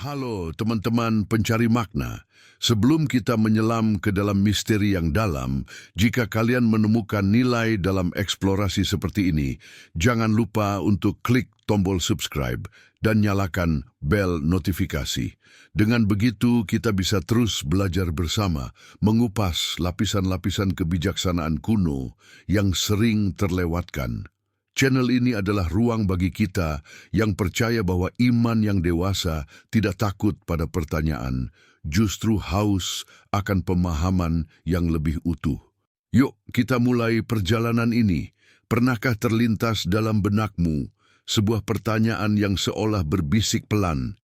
Halo teman-teman pencari makna. Sebelum kita menyelam ke dalam misteri yang dalam, jika kalian menemukan nilai dalam eksplorasi seperti ini, jangan lupa untuk klik tombol subscribe dan nyalakan bel notifikasi. Dengan begitu, kita bisa terus belajar bersama, mengupas lapisan-lapisan kebijaksanaan kuno yang sering terlewatkan. Channel ini adalah ruang bagi kita yang percaya bahwa iman yang dewasa tidak takut pada pertanyaan, justru haus akan pemahaman yang lebih utuh. Yuk, kita mulai perjalanan ini. Pernahkah terlintas dalam benakmu sebuah pertanyaan yang seolah berbisik pelan?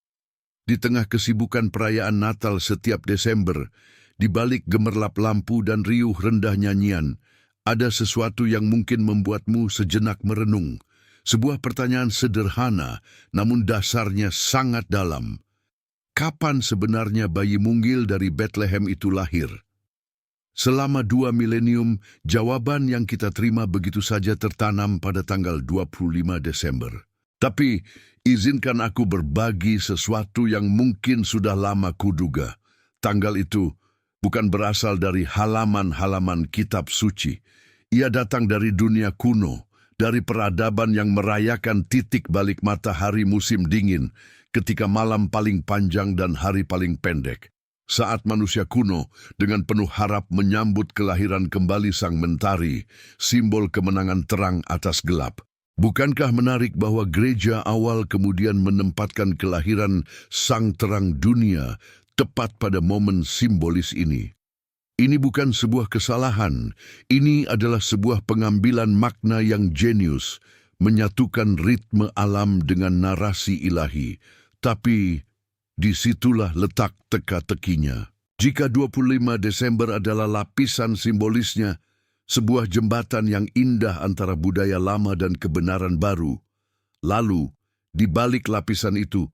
Di tengah kesibukan perayaan Natal setiap Desember, di balik gemerlap lampu dan riuh rendah nyanyian, ada sesuatu yang mungkin membuatmu sejenak merenung. Sebuah pertanyaan sederhana, namun dasarnya sangat dalam. Kapan sebenarnya bayi mungil dari Bethlehem itu lahir? Selama 2 milenium, jawaban yang kita terima begitu saja tertanam pada tanggal 25 Desember. Tapi, izinkan aku berbagi sesuatu yang mungkin sudah lama kuduga. Tanggal itu bukan berasal dari halaman-halaman kitab suci. Ia datang dari dunia kuno, dari peradaban yang merayakan titik balik matahari musim dingin, ketika malam paling panjang dan hari paling pendek. Saat manusia kuno dengan penuh harap menyambut kelahiran kembali sang mentari, simbol kemenangan terang atas gelap. Bukankah menarik bahwa gereja awal kemudian menempatkan kelahiran sang terang dunia tepat pada momen simbolis ini? Ini bukan sebuah kesalahan, ini adalah sebuah pengambilan makna yang jenius, menyatukan ritme alam dengan narasi ilahi. Tapi, disitulah letak teka-tekinya. Jika 25 Desember adalah lapisan simbolisnya, sebuah jembatan yang indah antara budaya lama dan kebenaran baru, lalu, di balik lapisan itu,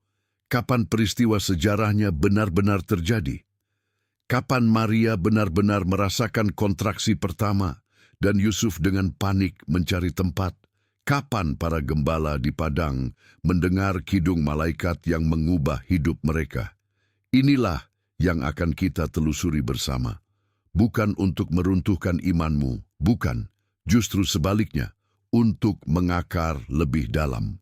kapan peristiwa sejarahnya benar-benar terjadi? Kapan Maria benar-benar merasakan kontraksi pertama dan Yusuf dengan panik mencari tempat? Kapan para gembala di padang mendengar kidung malaikat yang mengubah hidup mereka? Inilah yang akan kita telusuri bersama. Bukan untuk meruntuhkan imanmu, bukan. Justru sebaliknya, untuk mengakar lebih dalam.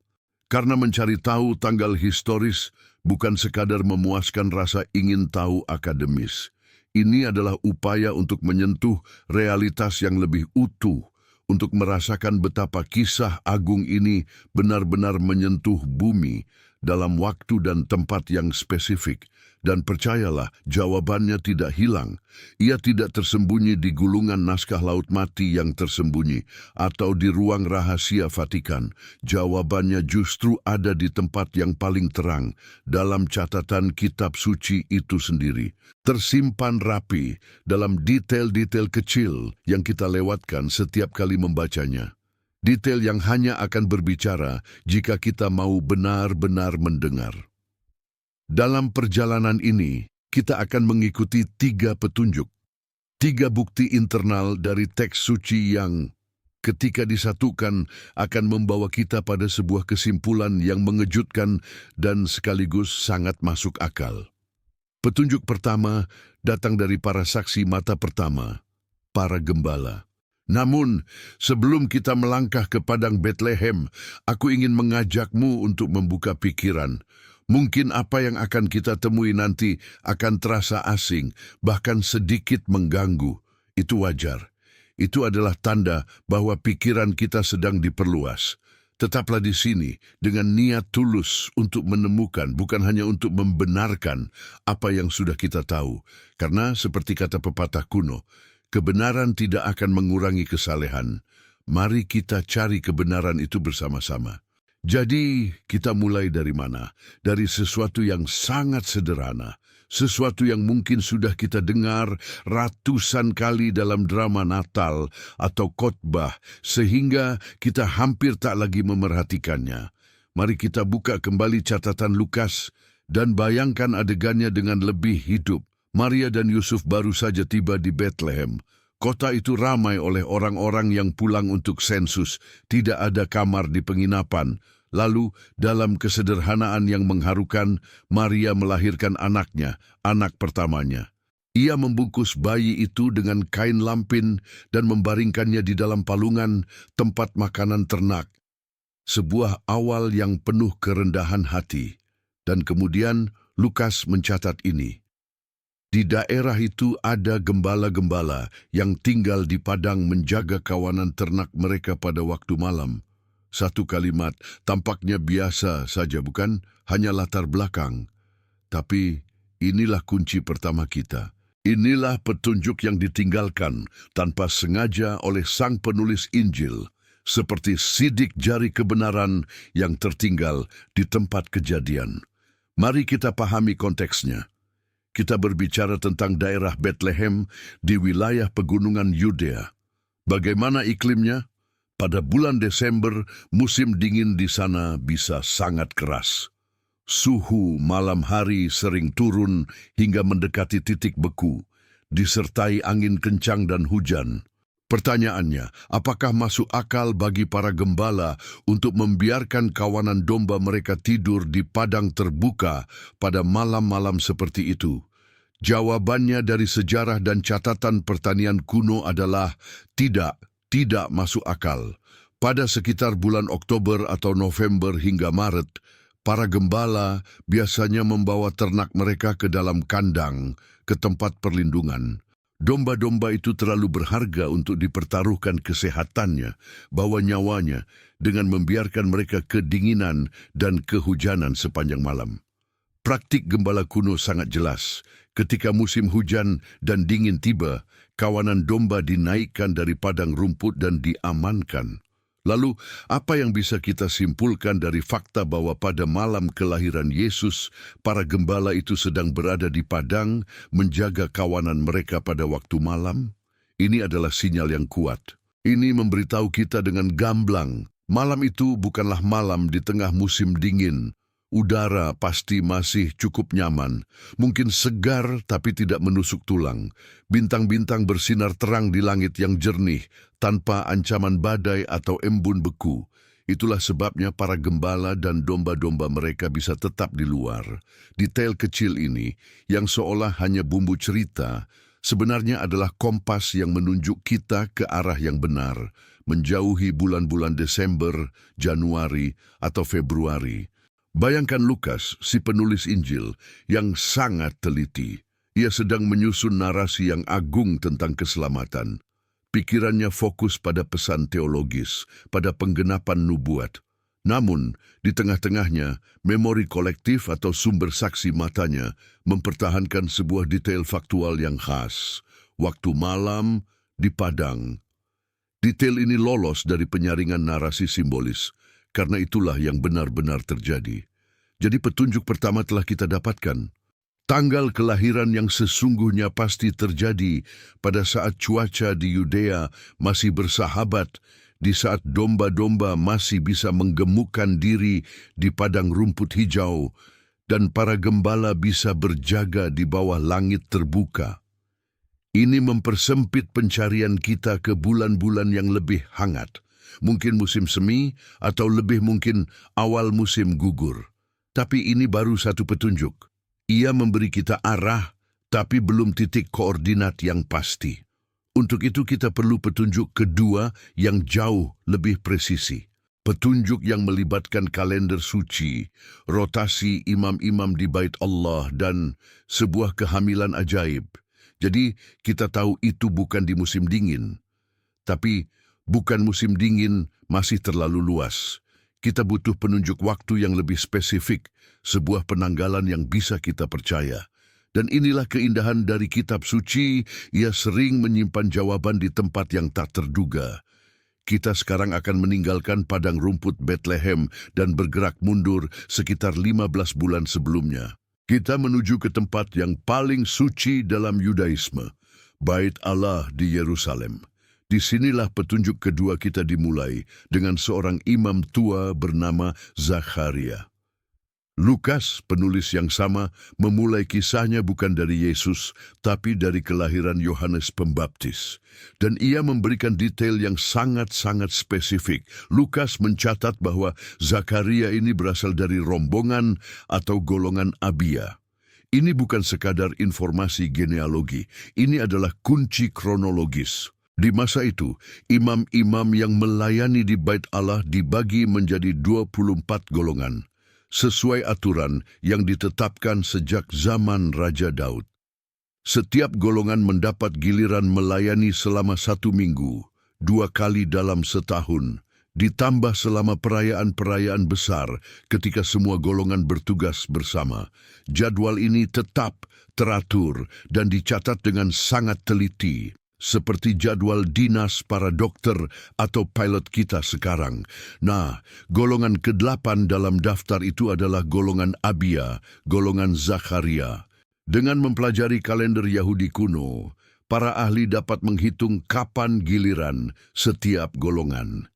Karena mencari tahu tanggal historis bukan sekadar memuaskan rasa ingin tahu akademis. Ini adalah upaya untuk menyentuh realitas yang lebih utuh, untuk merasakan betapa kisah agung ini benar-benar menyentuh bumi dalam waktu dan tempat yang spesifik. Dan percayalah, jawabannya tidak hilang. Ia tidak tersembunyi di gulungan naskah Laut Mati yang tersembunyi, atau di ruang rahasia Vatikan. Jawabannya justru ada di tempat yang paling terang, dalam catatan kitab suci itu sendiri. Tersimpan rapi dalam detail-detail kecil yang kita lewatkan setiap kali membacanya. Detail yang hanya akan berbicara jika kita mau benar-benar mendengar. Dalam perjalanan ini, kita akan mengikuti 3 petunjuk. 3 bukti internal dari teks suci yang, ketika disatukan, akan membawa kita pada sebuah kesimpulan yang mengejutkan dan sekaligus sangat masuk akal. Petunjuk pertama datang dari para saksi mata pertama, para gembala. Namun, sebelum kita melangkah ke padang Bethlehem, aku ingin mengajakmu untuk membuka pikiran. Mungkin apa yang akan kita temui nanti akan terasa asing, bahkan sedikit mengganggu. Itu wajar. Itu adalah tanda bahwa pikiran kita sedang diperluas. Tetaplah di sini dengan niat tulus untuk menemukan, bukan hanya untuk membenarkan apa yang sudah kita tahu. Karena seperti kata pepatah kuno, kebenaran tidak akan mengurangi kesalehan. Mari kita cari kebenaran itu bersama-sama. Jadi, kita mulai dari mana? Dari sesuatu yang sangat sederhana. Sesuatu yang mungkin sudah kita dengar ratusan kali dalam drama Natal atau khotbah, sehingga kita hampir tak lagi memerhatikannya. Mari kita buka kembali catatan Lukas dan bayangkan adegannya dengan lebih hidup. Maria dan Yusuf baru saja tiba di Bethlehem. Kota itu ramai oleh orang-orang yang pulang untuk sensus. Tidak ada kamar di penginapan. Lalu, dalam kesederhanaan yang mengharukan, Maria melahirkan anaknya, anak pertamanya. Ia membungkus bayi itu dengan kain lampin dan membaringkannya di dalam palungan tempat makanan ternak. Sebuah awal yang penuh kerendahan hati. Dan kemudian Lukas mencatat ini. Di daerah itu ada gembala-gembala yang tinggal di padang menjaga kawanan ternak mereka pada waktu malam. Satu kalimat tampaknya biasa saja, bukan? Hanya latar belakang. Tapi inilah kunci pertama kita. Inilah petunjuk yang ditinggalkan tanpa sengaja oleh sang penulis Injil, seperti sidik jari kebenaran yang tertinggal di tempat kejadian. Mari kita pahami konteksnya. Kita berbicara tentang daerah Bethlehem di wilayah pegunungan Yudea. Bagaimana iklimnya? Pada bulan Desember, musim dingin di sana bisa sangat keras. Suhu malam hari sering turun hingga mendekati titik beku, disertai angin kencang dan hujan. Pertanyaannya, apakah masuk akal bagi para gembala untuk membiarkan kawanan domba mereka tidur di padang terbuka pada malam-malam seperti itu? Jawabannya dari sejarah dan catatan pertanian kuno adalah tidak masuk akal. Pada sekitar bulan Oktober atau November hingga Maret, para gembala biasanya membawa ternak mereka ke dalam kandang, ke tempat perlindungan. Domba-domba itu terlalu berharga untuk dipertaruhkan kesehatannya, bawa nyawanya, dengan membiarkan mereka kedinginan dan kehujanan sepanjang malam. Praktik gembala kuno sangat jelas. Ketika musim hujan dan dingin tiba, kawanan domba dinaikkan dari padang rumput dan diamankan. Lalu, apa yang bisa kita simpulkan dari fakta bahwa pada malam kelahiran Yesus, para gembala itu sedang berada di padang menjaga kawanan mereka pada waktu malam? Ini adalah sinyal yang kuat. Ini memberitahu kita dengan gamblang, malam itu bukanlah malam di tengah musim dingin. Udara pasti masih cukup nyaman, mungkin segar tapi tidak menusuk tulang. Bintang-bintang bersinar terang di langit yang jernih, tanpa ancaman badai atau embun beku. Itulah sebabnya para gembala dan domba-domba mereka bisa tetap di luar. Detail kecil ini, yang seolah hanya bumbu cerita, sebenarnya adalah kompas yang menunjuk kita ke arah yang benar, menjauhi bulan-bulan Desember, Januari, atau Februari. Bayangkan Lukas, si penulis Injil, yang sangat teliti. Ia sedang menyusun narasi yang agung tentang keselamatan. Pikirannya fokus pada pesan teologis, pada penggenapan nubuat. Namun, di tengah-tengahnya, memori kolektif atau sumber saksi matanya mempertahankan sebuah detail faktual yang khas. Waktu malam di padang. Detail ini lolos dari penyaringan narasi simbolis, karena itulah yang benar-benar terjadi. Jadi petunjuk pertama telah kita dapatkan. Tanggal kelahiran yang sesungguhnya pasti terjadi pada saat cuaca di Yudea masih bersahabat, di saat domba-domba masih bisa menggemukkan diri di padang rumput hijau, dan para gembala bisa berjaga di bawah langit terbuka. Ini mempersempit pencarian kita ke bulan-bulan yang lebih hangat. Mungkin musim semi, atau lebih mungkin awal musim gugur. Tapi ini baru satu petunjuk. Ia memberi kita arah, tapi belum titik koordinat yang pasti. Untuk itu kita perlu petunjuk kedua yang jauh lebih presisi. Petunjuk yang melibatkan kalender suci, rotasi imam-imam di Bait Allah, dan sebuah kehamilan ajaib. Jadi kita tahu itu bukan di musim dingin. Tapi bukan musim dingin masih terlalu luas. Kita butuh penunjuk waktu yang lebih spesifik, sebuah penanggalan yang bisa kita percaya. Dan inilah keindahan dari kitab suci, ia sering menyimpan jawaban di tempat yang tak terduga. Kita sekarang akan meninggalkan padang rumput Bethlehem dan bergerak mundur sekitar 15 bulan sebelumnya. Kita menuju ke tempat yang paling suci dalam Yudaisme, Bait Allah di Yerusalem. Disinilah petunjuk kedua kita dimulai dengan seorang imam tua bernama Zakharia. Lukas, penulis yang sama, memulai kisahnya bukan dari Yesus, tapi dari kelahiran Yohanes Pembaptis. Dan ia memberikan detail yang sangat-sangat spesifik. Lukas mencatat bahwa Zakaria ini berasal dari rombongan atau golongan Abia. Ini bukan sekadar informasi genealogi, ini adalah kunci kronologis. Di masa itu, imam-imam yang melayani di Bait Allah dibagi menjadi 24 golongan, sesuai aturan yang ditetapkan sejak zaman Raja Daud. Setiap golongan mendapat giliran melayani selama 1 minggu, 2 kali dalam setahun, ditambah selama perayaan-perayaan besar ketika semua golongan bertugas bersama. Jadwal ini tetap, teratur, dan dicatat dengan sangat teliti, seperti jadwal dinas para dokter atau pilot kita sekarang. Nah, golongan ke-8 dalam daftar itu adalah golongan Abia, golongan Zakaria. Dengan mempelajari kalender Yahudi kuno, para ahli dapat menghitung kapan giliran setiap golongan.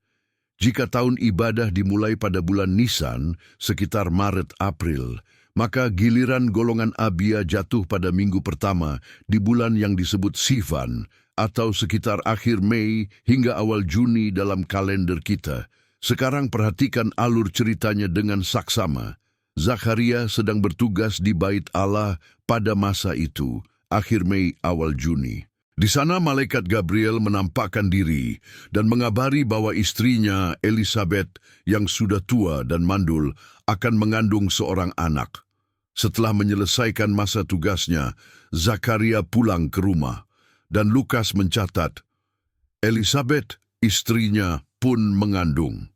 Jika tahun ibadah dimulai pada bulan Nisan, sekitar Maret-April, maka giliran golongan Abia jatuh pada minggu pertama di bulan yang disebut Sivan, atau sekitar akhir Mei hingga awal Juni dalam kalender kita. Sekarang perhatikan alur ceritanya dengan saksama. Zakaria sedang bertugas di Bait Allah pada masa itu, akhir Mei awal Juni. Di sana malaikat Gabriel menampakkan diri dan mengabari bahwa istrinya Elisabeth yang sudah tua dan mandul akan mengandung seorang anak. Setelah menyelesaikan masa tugasnya, Zakaria pulang ke rumah. Dan Lukas mencatat, Elisabeth, istrinya, pun mengandung.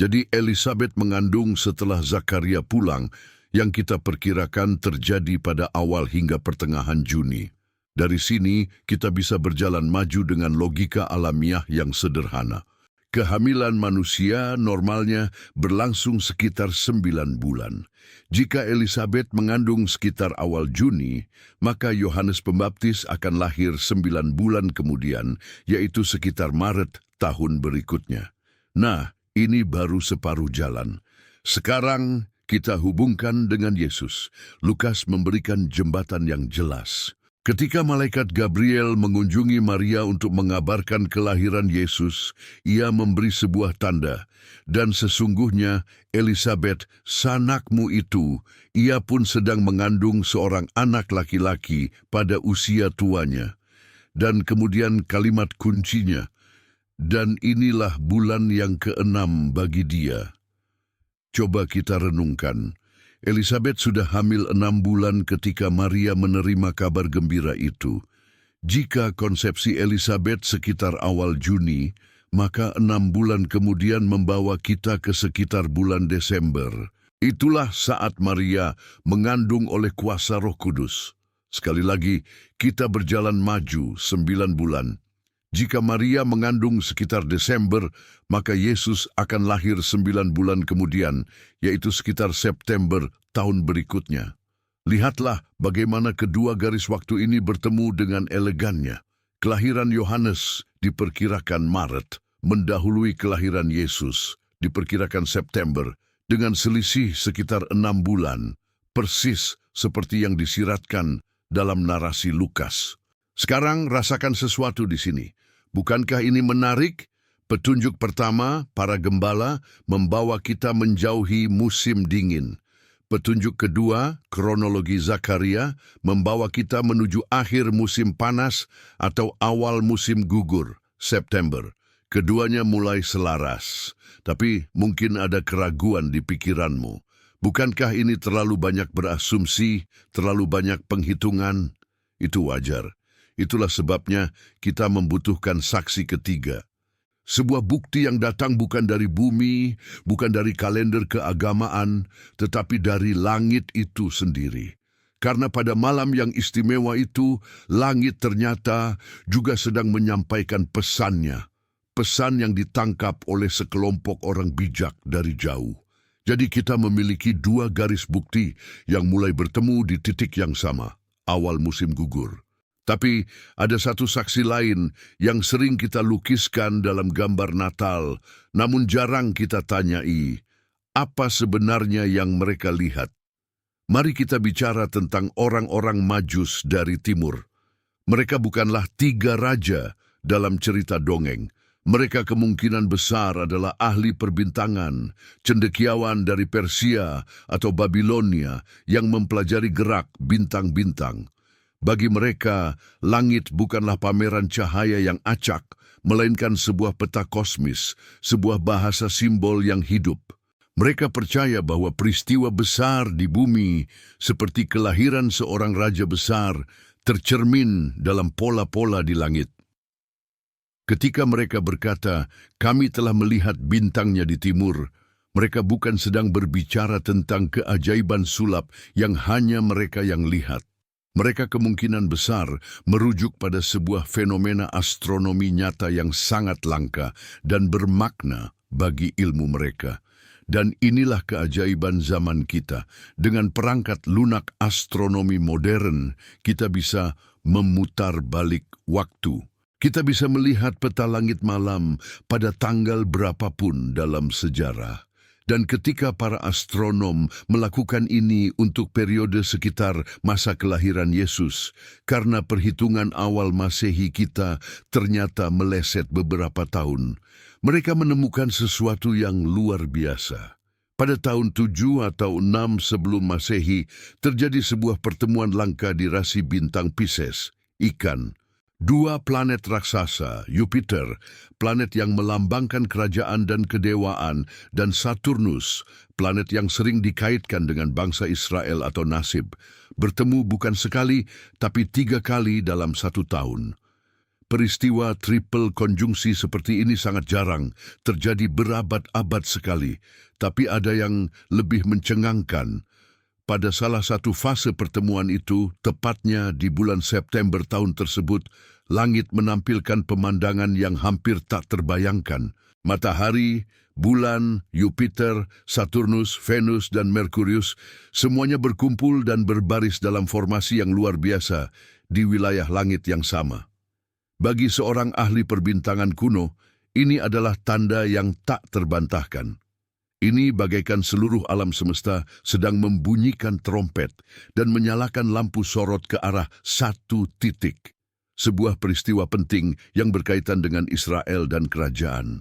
Jadi Elisabeth mengandung setelah Zakaria pulang, yang kita perkirakan terjadi pada awal hingga pertengahan Juni. Dari sini, kita bisa berjalan maju dengan logika alamiah yang sederhana. Kehamilan manusia normalnya berlangsung sekitar 9 bulan. Jika Elisabeth mengandung sekitar awal Juni, maka Yohanes Pembaptis akan lahir 9 bulan kemudian, yaitu sekitar Maret tahun berikutnya. Nah, ini baru separuh jalan. Sekarang kita hubungkan dengan Yesus. Lukas memberikan jembatan yang jelas. Ketika malaikat Gabriel mengunjungi Maria untuk mengabarkan kelahiran Yesus, ia memberi sebuah tanda, dan sesungguhnya Elisabeth, sanakmu itu, ia pun sedang mengandung seorang anak laki-laki pada usia tuanya. Dan kemudian kalimat kuncinya, dan inilah bulan yang ke-6 bagi dia. Coba kita renungkan. Elisabeth sudah hamil 6 bulan ketika Maria menerima kabar gembira itu. Jika konsepsi Elisabeth sekitar awal Juni, maka 6 bulan kemudian membawa kita ke sekitar bulan Desember. Itulah saat Maria mengandung oleh kuasa Roh Kudus. Sekali lagi, kita berjalan maju 9 bulan. Jika Maria mengandung sekitar Desember, maka Yesus akan lahir 9 bulan kemudian, yaitu sekitar September tahun berikutnya. Lihatlah bagaimana kedua garis waktu ini bertemu dengan elegannya. Kelahiran Yohanes diperkirakan Maret, mendahului kelahiran Yesus, diperkirakan September, dengan selisih sekitar 6 bulan, persis seperti yang disiratkan dalam narasi Lukas. Sekarang rasakan sesuatu di sini. Bukankah ini menarik? Petunjuk pertama, para gembala, membawa kita menjauhi musim dingin. Petunjuk kedua, kronologi Zakaria, membawa kita menuju akhir musim panas atau awal musim gugur, September. Keduanya mulai selaras, tapi mungkin ada keraguan di pikiranmu. Bukankah ini terlalu banyak berasumsi, terlalu banyak penghitungan? Itu wajar. Itulah sebabnya kita membutuhkan saksi ketiga. Sebuah bukti yang datang bukan dari bumi, bukan dari kalender keagamaan, tetapi dari langit itu sendiri. Karena pada malam yang istimewa itu, langit ternyata juga sedang menyampaikan pesannya. Pesan yang ditangkap oleh sekelompok orang bijak dari jauh. Jadi kita memiliki 2 garis bukti yang mulai bertemu di titik yang sama, awal musim gugur. Tapi ada satu saksi lain yang sering kita lukiskan dalam gambar Natal, namun jarang kita tanyai. apa sebenarnya yang mereka lihat. Mari kita bicara tentang orang-orang Majus dari timur. Mereka bukanlah tiga raja dalam cerita dongeng. Mereka kemungkinan besar adalah ahli perbintangan, cendekiawan dari Persia atau Babilonia yang mempelajari gerak bintang-bintang. Bagi mereka, langit bukanlah pameran cahaya yang acak, melainkan sebuah peta kosmis, sebuah bahasa simbol yang hidup. Mereka percaya bahwa peristiwa besar di bumi, seperti kelahiran seorang raja besar, tercermin dalam pola-pola di langit. Ketika mereka berkata, kami telah melihat bintangnya di timur, mereka bukan sedang berbicara tentang keajaiban sulap yang hanya mereka yang lihat. Mereka kemungkinan besar merujuk pada sebuah fenomena astronomi nyata yang sangat langka dan bermakna bagi ilmu mereka. Dan inilah keajaiban zaman kita. Dengan perangkat lunak astronomi modern, kita bisa memutar balik waktu. Kita bisa melihat peta langit malam pada tanggal berapapun dalam sejarah. Dan ketika para astronom melakukan ini untuk periode sekitar masa kelahiran Yesus, karena perhitungan awal Masehi kita ternyata meleset beberapa tahun, mereka menemukan sesuatu yang luar biasa. Pada tahun 7 atau 6 sebelum Masehi, terjadi sebuah pertemuan langka di rasi bintang Pisces, ikan. Dua planet raksasa, Jupiter, planet yang melambangkan kerajaan dan kedewaan, dan Saturnus, planet yang sering dikaitkan dengan bangsa Israel atau nasib, bertemu bukan sekali, tapi 3 kali dalam 1 tahun. Peristiwa triple konjungsi seperti ini sangat jarang, terjadi berabad-abad sekali, tapi ada yang lebih mencengangkan. Pada salah satu fase pertemuan itu, tepatnya di bulan September tahun tersebut, langit menampilkan pemandangan yang hampir tak terbayangkan. Matahari, bulan, Jupiter, Saturnus, Venus, dan Merkurius semuanya berkumpul dan berbaris dalam formasi yang luar biasa di wilayah langit yang sama. Bagi seorang ahli perbintangan kuno, ini adalah tanda yang tak terbantahkan. Ini bagaikan seluruh alam semesta sedang membunyikan trompet dan menyalakan lampu sorot ke arah satu titik. Sebuah peristiwa penting yang berkaitan dengan Israel dan kerajaan.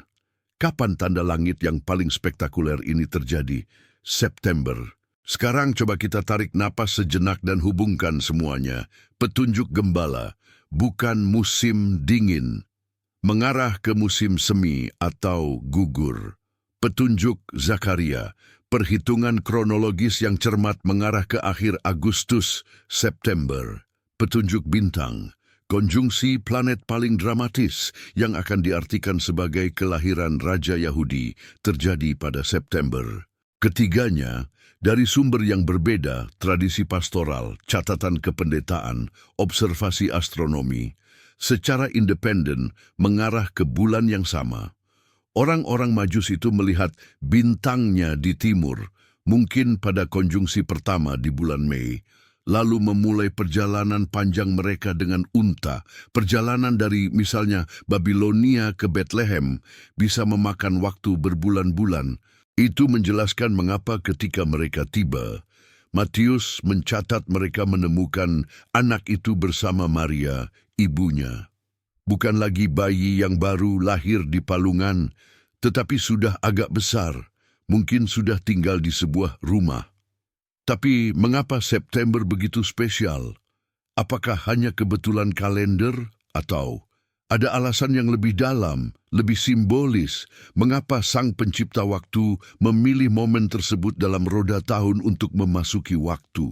Kapan tanda langit yang paling spektakuler ini terjadi? September. Sekarang coba kita tarik napas sejenak dan hubungkan semuanya. Petunjuk gembala, bukan musim dingin, mengarah ke musim semi atau gugur. Petunjuk Zakaria, perhitungan kronologis yang cermat mengarah ke akhir Agustus, September. Petunjuk bintang, konjungsi planet paling dramatis yang akan diartikan sebagai kelahiran Raja Yahudi terjadi pada September. Ketiganya, dari sumber yang berbeda, tradisi pastoral, catatan kependetaan, observasi astronomi, secara independen mengarah ke bulan yang sama. Orang-orang Majus itu melihat bintangnya di timur, mungkin pada konjungsi pertama di bulan Mei, lalu memulai perjalanan panjang mereka dengan unta. Perjalanan dari misalnya Babilonia ke Bethlehem bisa memakan waktu berbulan-bulan. Itu menjelaskan mengapa ketika mereka tiba, Matius mencatat mereka menemukan anak itu bersama Maria, ibunya. Bukan lagi bayi yang baru lahir di palungan, tetapi sudah agak besar, mungkin sudah tinggal di sebuah rumah. Tapi mengapa September begitu spesial? Apakah hanya kebetulan kalender atau ada alasan yang lebih dalam, lebih simbolis, mengapa Sang Pencipta Waktu memilih momen tersebut dalam roda tahun untuk memasuki waktu?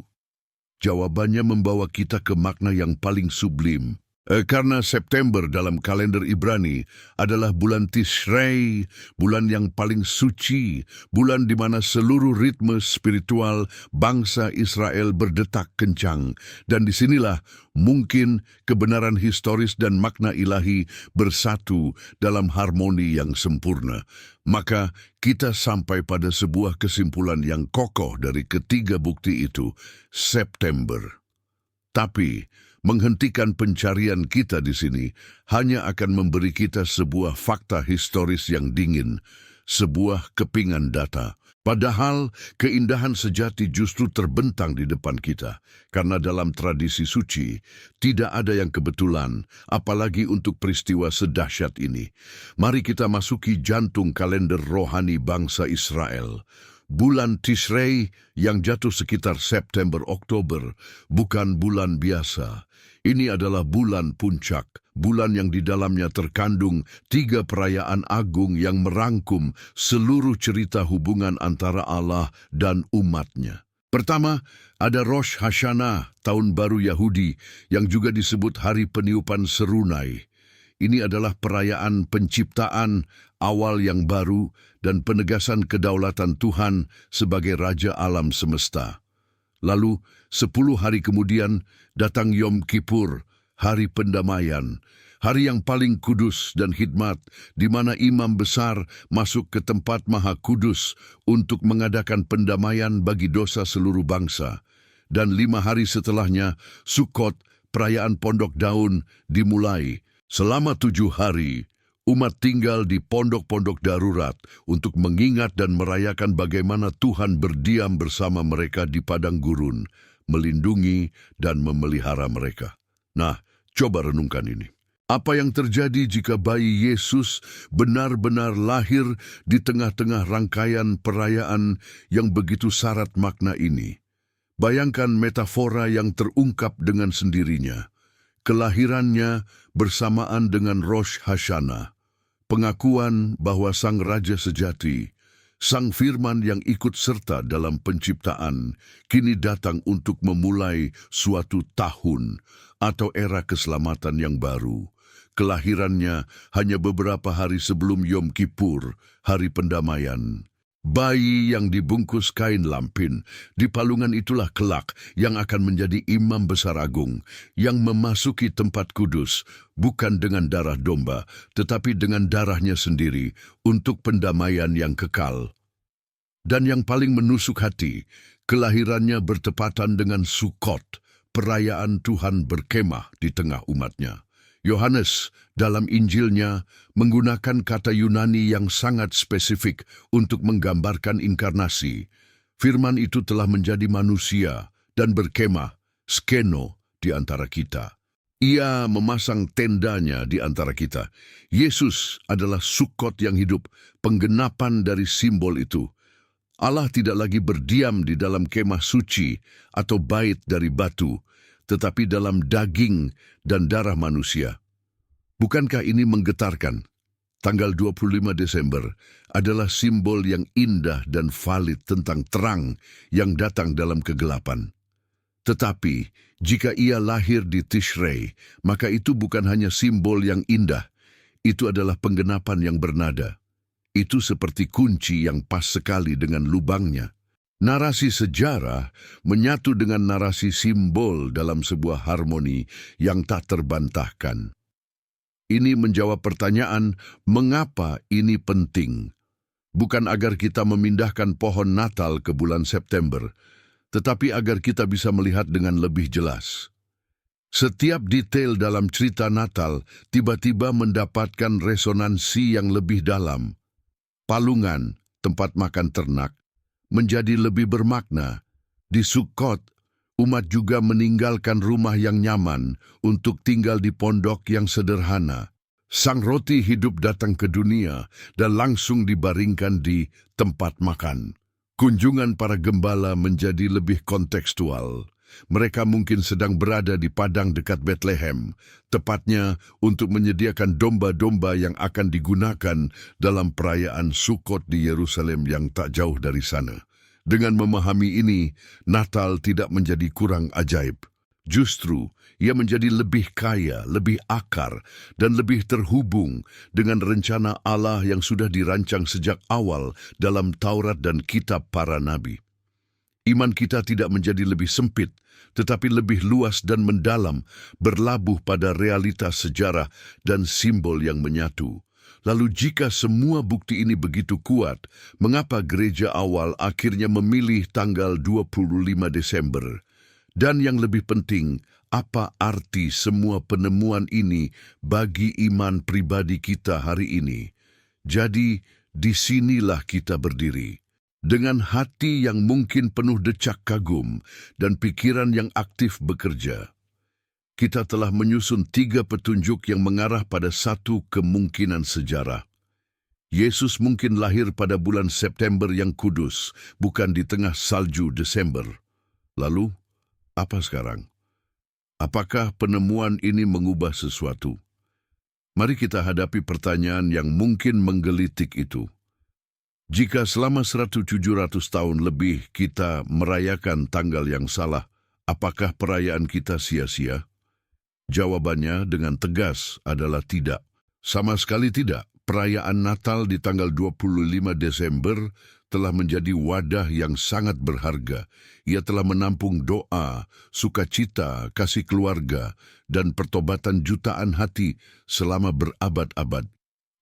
Jawabannya membawa kita ke makna yang paling sublim. Karena September dalam kalender Ibrani adalah bulan Tishrei, bulan yang paling suci, bulan di mana seluruh ritme spiritual bangsa Israel berdetak kencang. Dan disinilah mungkin kebenaran historis dan makna ilahi bersatu dalam harmoni yang sempurna. Maka kita sampai pada sebuah kesimpulan yang kokoh dari ketiga bukti itu, September. Tapi menghentikan pencarian kita di sini hanya akan memberi kita sebuah fakta historis yang dingin. sebuah kepingan data. Padahal keindahan sejati justru terbentang di depan kita, karena dalam tradisi suci tidak ada yang kebetulan, apalagi untuk peristiwa sedahsyat ini. Mari kita masuki jantung kalender rohani bangsa Israel. Bulan Tishrei yang jatuh sekitar September-Oktober bukan bulan biasa. Ini adalah bulan puncak, bulan yang di dalamnya terkandung 3 perayaan agung yang merangkum seluruh cerita hubungan antara Allah dan umatnya. Pertama, ada Rosh Hashanah, Tahun Baru Yahudi, yang juga disebut Hari Peniupan Serunai. Ini adalah perayaan penciptaan, awal yang baru, dan penegasan kedaulatan Tuhan sebagai Raja Alam Semesta. Lalu, 10 hari kemudian, datang Yom Kippur, Hari Pendamaian, hari yang paling kudus dan khidmat, di mana imam besar masuk ke tempat maha kudus untuk mengadakan pendamaian bagi dosa seluruh bangsa. Dan 5 hari setelahnya, Sukkot, perayaan Pondok Daun, dimulai. Selama 7 hari, umat tinggal di pondok-pondok darurat untuk mengingat dan merayakan bagaimana Tuhan berdiam bersama mereka di padang gurun, melindungi dan memelihara mereka. Nah, coba renungkan ini. Apa yang terjadi jika bayi Yesus benar-benar lahir di tengah-tengah rangkaian perayaan yang begitu syarat makna ini? Bayangkan metafora yang terungkap dengan sendirinya. Kelahirannya bersamaan dengan Rosh Hashanah, pengakuan bahwa Sang Raja sejati, Sang Firman yang ikut serta dalam penciptaan, kini datang untuk memulai suatu tahun atau era keselamatan yang baru. Kelahirannya hanya beberapa hari sebelum Yom Kippur, Hari Pendamaian. Bayi yang dibungkus kain lampin, di palungan itulah kelak yang akan menjadi imam besar agung, yang memasuki tempat kudus, bukan dengan darah domba, tetapi dengan darahnya sendiri, untuk pendamaian yang kekal. Dan yang paling menusuk hati, kelahirannya bertepatan dengan Sukkot, perayaan Tuhan berkemah di tengah umatnya. Yohanes dalam Injilnya menggunakan kata Yunani yang sangat spesifik untuk menggambarkan inkarnasi. Firman itu telah menjadi manusia dan berkemah, skeno, di antara kita. Ia memasang tendanya di antara kita. Yesus adalah Sukkot yang hidup, penggenapan dari simbol itu. Allah tidak lagi berdiam di dalam kemah suci atau bait dari batu, tetapi dalam daging dan darah manusia. Bukankah ini menggetarkan? Tanggal 25 Desember adalah simbol yang indah dan valid tentang terang yang datang dalam kegelapan. Tetapi, jika ia lahir di Tishrei, maka itu bukan hanya simbol yang indah, itu adalah penggenapan yang bernada. Itu seperti kunci yang pas sekali dengan lubangnya. Narasi sejarah menyatu dengan narasi simbol dalam sebuah harmoni yang tak terbantahkan. Ini menjawab pertanyaan, mengapa ini penting? Bukan agar kita memindahkan pohon Natal ke bulan September, tetapi agar kita bisa melihat dengan lebih jelas. Setiap detail dalam cerita Natal tiba-tiba mendapatkan resonansi yang lebih dalam. Palungan, tempat makan ternak, menjadi lebih bermakna. Di Sukkot, umat juga meninggalkan rumah yang nyaman untuk tinggal di pondok yang sederhana. Sang roti hidup datang ke dunia dan langsung dibaringkan di tempat makan. Kunjungan para gembala menjadi lebih kontekstual. Mereka mungkin sedang berada di padang dekat Bethlehem, tepatnya untuk menyediakan domba-domba yang akan digunakan dalam perayaan Sukkot di Yerusalem yang tak jauh dari sana. Dengan memahami ini, Natal tidak menjadi kurang ajaib. Justru, ia menjadi lebih kaya, lebih akar, dan lebih terhubung dengan rencana Allah yang sudah dirancang sejak awal dalam Taurat dan kitab para nabi. Iman kita tidak menjadi lebih sempit, tetapi lebih luas dan mendalam, berlabuh pada realitas sejarah dan simbol yang menyatu. Lalu jika semua bukti ini begitu kuat, mengapa gereja awal akhirnya memilih tanggal 25 Desember? Dan yang lebih penting, apa arti semua penemuan ini bagi iman pribadi kita hari ini? Jadi, disinilah kita berdiri. Dengan hati yang mungkin penuh decak kagum dan pikiran yang aktif bekerja, kita telah menyusun 3 petunjuk yang mengarah pada satu kemungkinan sejarah. Yesus mungkin lahir pada bulan September yang kudus, bukan di tengah salju Desember. Lalu, apa sekarang? Apakah penemuan ini mengubah sesuatu? Mari kita hadapi pertanyaan yang mungkin menggelitik itu. Jika selama 1700 tahun lebih kita merayakan tanggal yang salah, apakah perayaan kita sia-sia? Jawabannya dengan tegas adalah tidak. Sama sekali tidak. Perayaan Natal di tanggal 25 Desember telah menjadi wadah yang sangat berharga. Ia telah menampung doa, sukacita, kasih keluarga, dan pertobatan jutaan hati selama berabad-abad.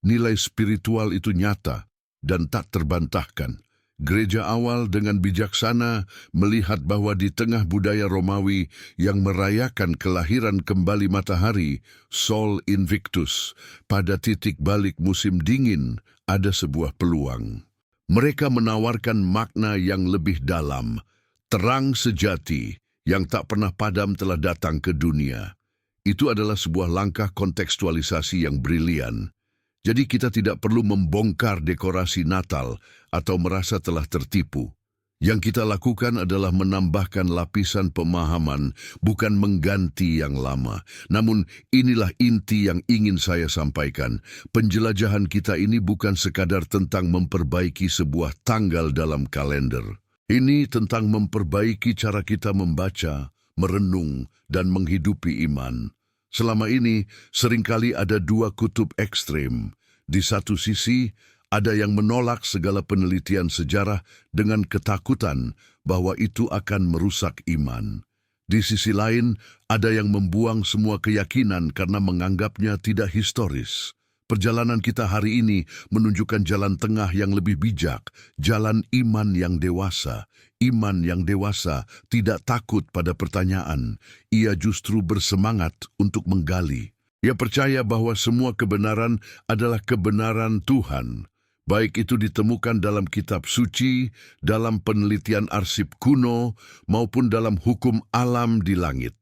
Nilai spiritual itu nyata dan tak terbantahkan. Gereja awal dengan bijaksana melihat bahwa di tengah budaya Romawi yang merayakan kelahiran kembali matahari, Sol Invictus, pada titik balik musim dingin ada sebuah peluang. Mereka menawarkan makna yang lebih dalam, terang sejati yang tak pernah padam telah datang ke dunia. Itu adalah sebuah langkah kontekstualisasi yang brilian. Jadi kita tidak perlu membongkar dekorasi Natal atau merasa telah tertipu. Yang kita lakukan adalah menambahkan lapisan pemahaman, bukan mengganti yang lama. Namun inilah inti yang ingin saya sampaikan. Penjelajahan kita ini bukan sekadar tentang memperbaiki sebuah tanggal dalam kalender. Ini tentang memperbaiki cara kita membaca, merenung, dan menghidupi iman. Selama ini, seringkali ada 2 kutub ekstrem. Di satu sisi, ada yang menolak segala penelitian sejarah dengan ketakutan bahwa itu akan merusak iman. Di sisi lain, ada yang membuang semua keyakinan karena menganggapnya tidak historis. Perjalanan kita hari ini menunjukkan jalan tengah yang lebih bijak, jalan iman yang dewasa. Iman yang dewasa tidak takut pada pertanyaan, ia justru bersemangat untuk menggali. Ia percaya bahwa semua kebenaran adalah kebenaran Tuhan, baik itu ditemukan dalam kitab suci, dalam penelitian arsip kuno, maupun dalam hukum alam di langit.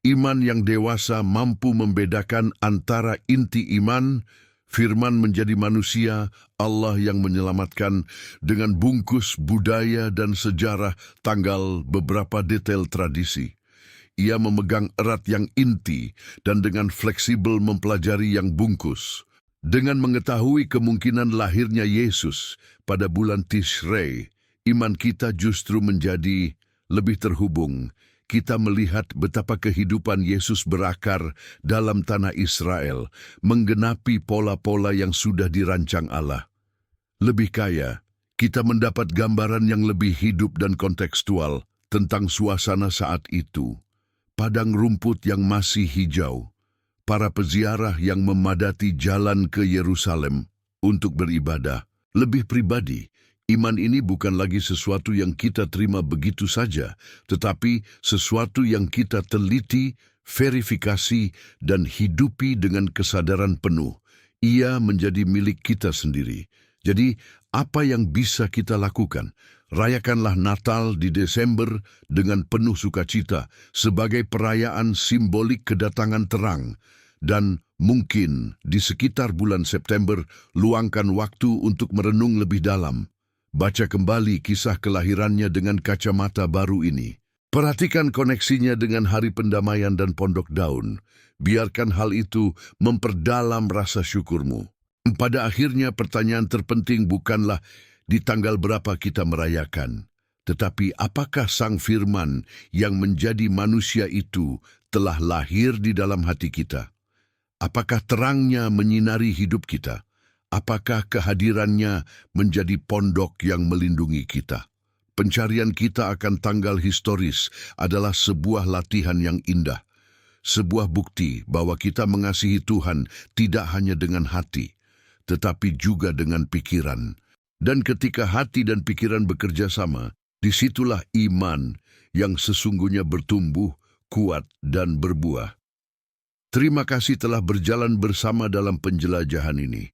Iman yang dewasa mampu membedakan antara inti iman, Firman menjadi manusia, Allah yang menyelamatkan, dengan bungkus budaya dan sejarah, tanggal, beberapa detail tradisi. Ia memegang erat yang inti dan dengan fleksibel mempelajari yang bungkus. Dengan mengetahui kemungkinan lahirnya Yesus pada bulan Tishrei, iman kita justru menjadi lebih terhubung. Kita melihat betapa kehidupan Yesus berakar dalam tanah Israel, menggenapi pola-pola yang sudah dirancang Allah. Lebih kaya, kita mendapat gambaran yang lebih hidup dan kontekstual tentang suasana saat itu. Padang rumput yang masih hijau, para peziarah yang memadati jalan ke Yerusalem untuk beribadah. Lebih pribadi, iman ini bukan lagi sesuatu yang kita terima begitu saja, tetapi sesuatu yang kita teliti, verifikasi, dan hidupi dengan kesadaran penuh. Ia menjadi milik kita sendiri. Jadi, apa yang bisa kita lakukan? Rayakanlah Natal di Desember dengan penuh sukacita sebagai perayaan simbolik kedatangan terang. Dan mungkin di sekitar bulan September, luangkan waktu untuk merenung lebih dalam. Baca kembali kisah kelahirannya dengan kacamata baru ini. Perhatikan koneksinya dengan Hari Pendamaian dan Pondok Daun. Biarkan hal itu memperdalam rasa syukurmu. Pada akhirnya pertanyaan terpenting bukanlah di tanggal berapa kita merayakan, tetapi apakah Sang Firman yang menjadi manusia itu telah lahir di dalam hati kita? Apakah terangnya menyinari hidup kita? Apakah kehadirannya menjadi pondok yang melindungi kita? Pencarian kita akan tanggal historis adalah sebuah latihan yang indah. Sebuah bukti bahwa kita mengasihi Tuhan tidak hanya dengan hati, tetapi juga dengan pikiran. Dan ketika hati dan pikiran bekerja sama, disitulah iman yang sesungguhnya bertumbuh, kuat, dan berbuah. Terima kasih telah berjalan bersama dalam penjelajahan ini.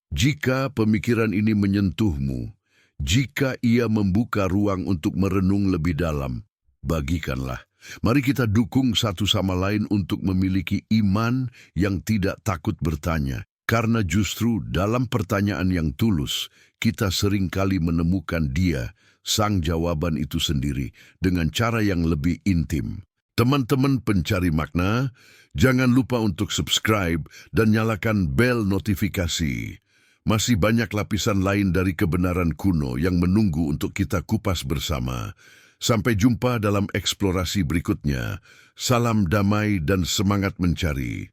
Jika pemikiran ini menyentuhmu, jika ia membuka ruang untuk merenung lebih dalam, bagikanlah. Mari kita dukung satu sama lain untuk memiliki iman yang tidak takut bertanya. Karena justru dalam pertanyaan yang tulus, kita seringkali menemukan Dia, sang jawaban itu sendiri, dengan cara yang lebih intim. Teman-teman pencari makna, jangan lupa untuk subscribe dan nyalakan bel notifikasi. Masih banyak lapisan lain dari kebenaran kuno yang menunggu untuk kita kupas bersama. Sampai jumpa dalam eksplorasi berikutnya. Salam damai dan semangat mencari.